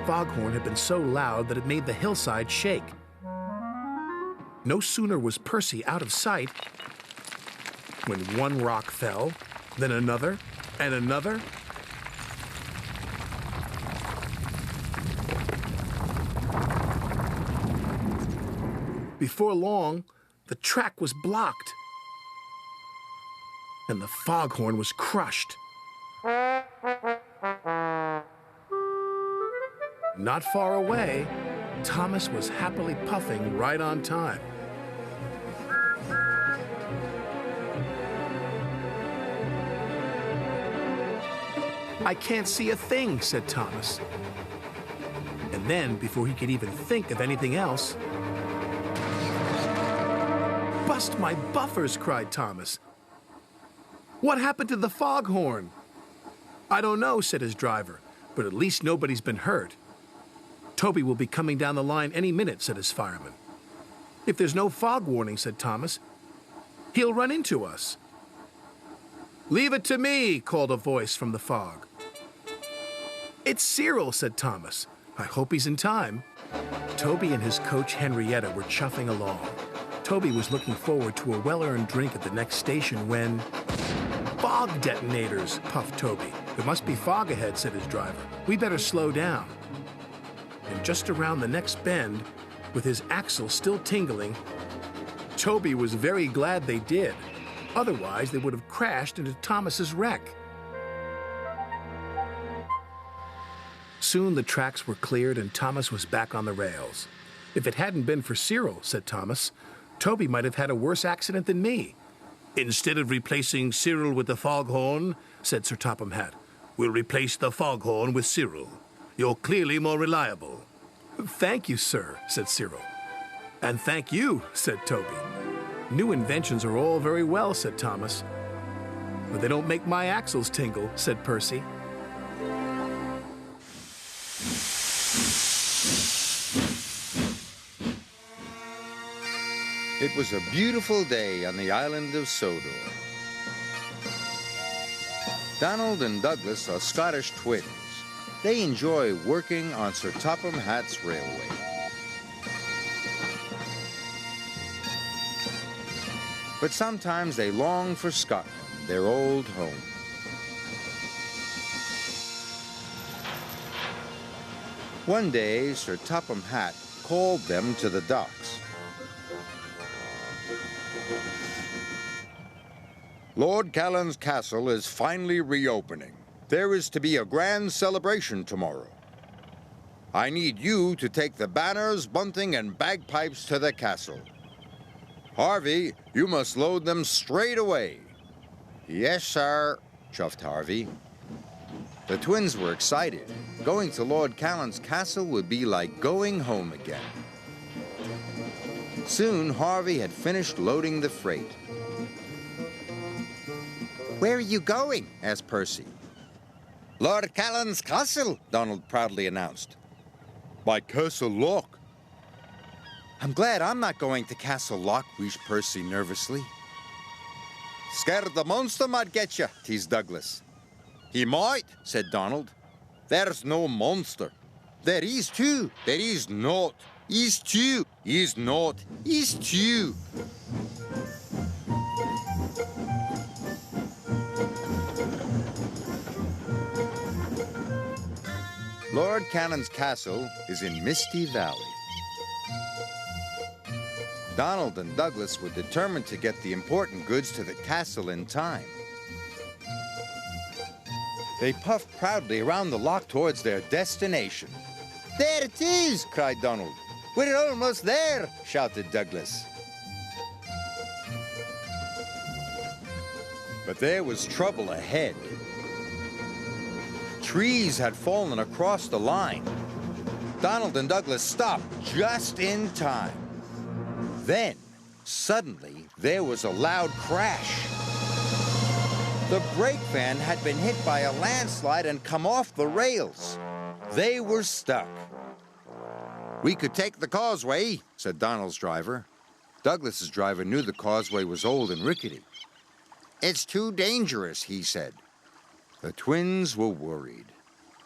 foghorn had been so loud that it made the hillside shake. No sooner was Percy out of sight when one rock fell, then another, and another. Before long, the track was blocked, and the foghorn was crushed. Not far away, Thomas was happily puffing right on time. "I can't see a thing," said Thomas. And then, before he could even think of anything else, "Bust my buffers!" cried Thomas. "What happened to the foghorn?" "I don't know," said his driver, "but at least nobody's been hurt." "Toby will be coming down the line any minute," said his fireman. "If there's no fog warning," said Thomas, "he'll run into us." "Leave it to me," called a voice from the fog. "It's Cyril," said Thomas. "I hope he's in time." Toby and his coach Henrietta were chuffing along. Toby was looking forward to a well-earned drink at the next station when... "Fog detonators," puffed Toby. "There must be fog ahead," said his driver. "We better slow down." And just around the next bend, with his axle still tingling, Toby was very glad they did. Otherwise, they would have crashed into Thomas's wreck. Soon the tracks were cleared and Thomas was back on the rails. "If it hadn't been for Cyril," said Thomas, "Toby might have had a worse accident than me." "Instead of replacing Cyril with the foghorn," said Sir Topham Hatt, "we'll replace the foghorn with Cyril. You're clearly more reliable." "Thank you, sir," said Cyril. "And thank you," said Toby. "New inventions are all very well," said Thomas. "But they don't make my axles tingle," said Percy. It was a beautiful day on the island of Sodor. Donald and Douglas are Scottish twins. They enjoy working on Sir Topham Hatt's railway. But sometimes they long for Scotland, their old home. One day, Sir Topham Hatt called them to the docks. "Lord Callan's castle is finally reopening. There is to be a grand celebration tomorrow. I need you to take the banners, bunting, and bagpipes to the castle. Harvey, you must load them straight away." "Yes, sir," chuffed Harvey. The twins were excited. Going to Lord Callan's castle would be like going home again. Soon, Harvey had finished loading the freight. "Where are you going?" asked Percy. "Lord Callan's castle," Donald proudly announced. "My Castle Loch." "I'm glad I'm not going to Castle Loch," wheezed Percy nervously. "Scared the monster might get you," teased Douglas. "He might," said Donald. "There's no monster." "There is too." "There is not." "Is too." "Is not." "Is too." Lord Cannon's castle is in Misty Valley. Donald and Douglas were determined to get the important goods to the castle in time. They puffed proudly around the loch towards their destination. "There it is!" cried Donald. "We're almost there!" shouted Douglas. But there was trouble ahead. Trees had fallen across the line. Donald and Douglas stopped just in time. Then, suddenly, there was a loud crash. The brake van had been hit by a landslide and come off the rails. They were stuck. "We could take the causeway," said Donald's driver. Douglas's driver knew the causeway was old and rickety. "It's too dangerous," he said. The twins were worried.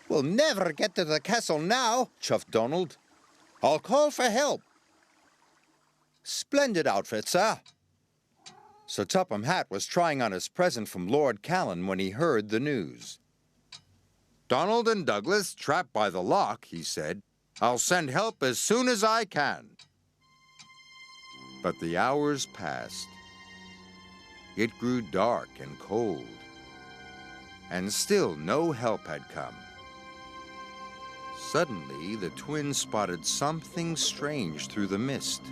We'll never get to the castle now, chuffed Donald. I'll call for help. Splendid outfit, sir. Sir Topham Hatt was trying on his present from Lord Callan when he heard the news. Donald and Douglas trapped by the loch, he said. I'll send help as soon as I can. But the hours passed. It grew dark and cold, and still no help had come. Suddenly, the twins spotted something strange through the mist.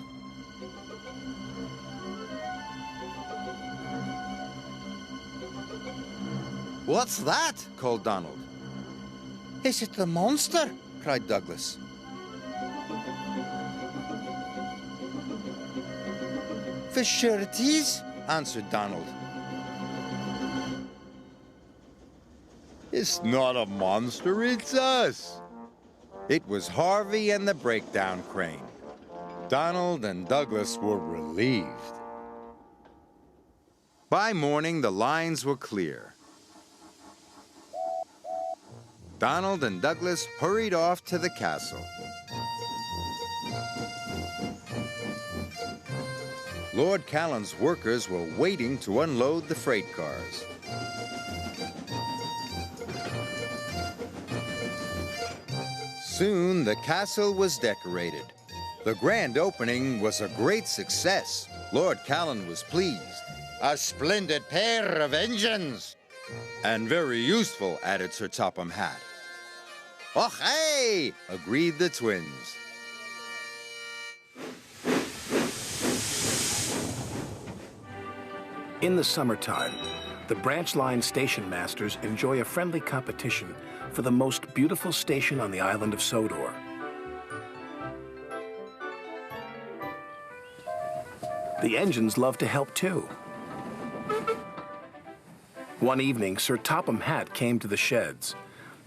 What's that? Called Donald. Is it the monster? Cried Douglas. For sure it is, answered Donald. It's not a monster, it's us. It was Harvey and the breakdown crane. Donald and Douglas were relieved. By morning, the lines were clear. Donald and Douglas hurried off to the castle. Lord Callan's workers were waiting to unload the freight cars. Soon, the castle was decorated. The grand opening was a great success. Lord Callan was pleased. A splendid pair of engines. And very useful, added Sir Topham Hatt. Och, hey, agreed the twins. In the summertime, the branch line station masters enjoy a friendly competition for the most beautiful station on the island of Sodor. The engines love to help too. One evening, Sir Topham Hatt came to the sheds.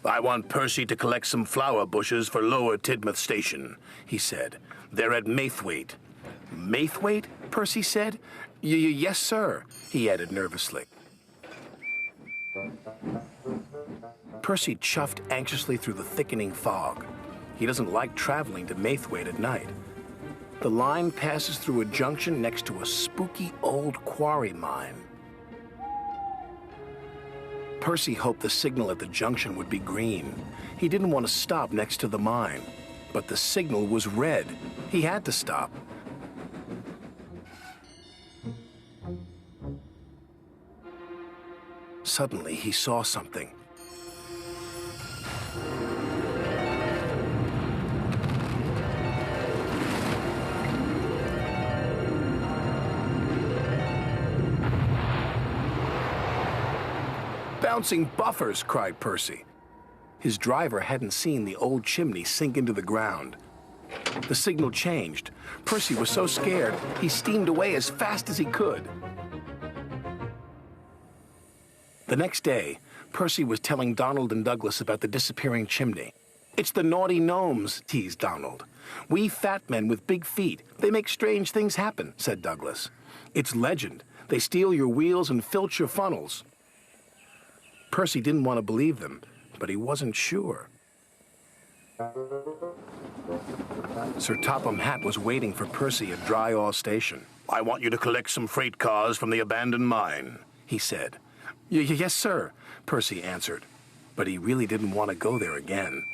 I want Percy to collect some flower bushes for Lower Tidmouth Station, he said. They're at Maithwaite. Maithwaite? Percy said. Yes, sir, he added nervously. Percy chuffed anxiously through the thickening fog. He doesn't like traveling to Maithwaite at night. The line passes through a junction next to a spooky old quarry mine. Percy hoped the signal at the junction would be green. He didn't want to stop next to the mine, but the signal was red. He had to stop. Suddenly, he saw something. Bouncing buffers, cried Percy. His driver hadn't seen the old chimney sink into the ground. The signal changed. Percy was so scared, he steamed away as fast as he could. The next day, Percy was telling Donald and Douglas about the disappearing chimney. It's the naughty gnomes, teased Donald. We fat men with big feet, they make strange things happen, said Douglas. It's legend. They steal your wheels and filch your funnels. Percy didn't want to believe them, but he wasn't sure. Sir Topham Hatt was waiting for Percy at Dryall Station. I want you to collect some freight cars from the abandoned mine, he said. Yes, sir, Percy answered, but he really didn't want to go there again.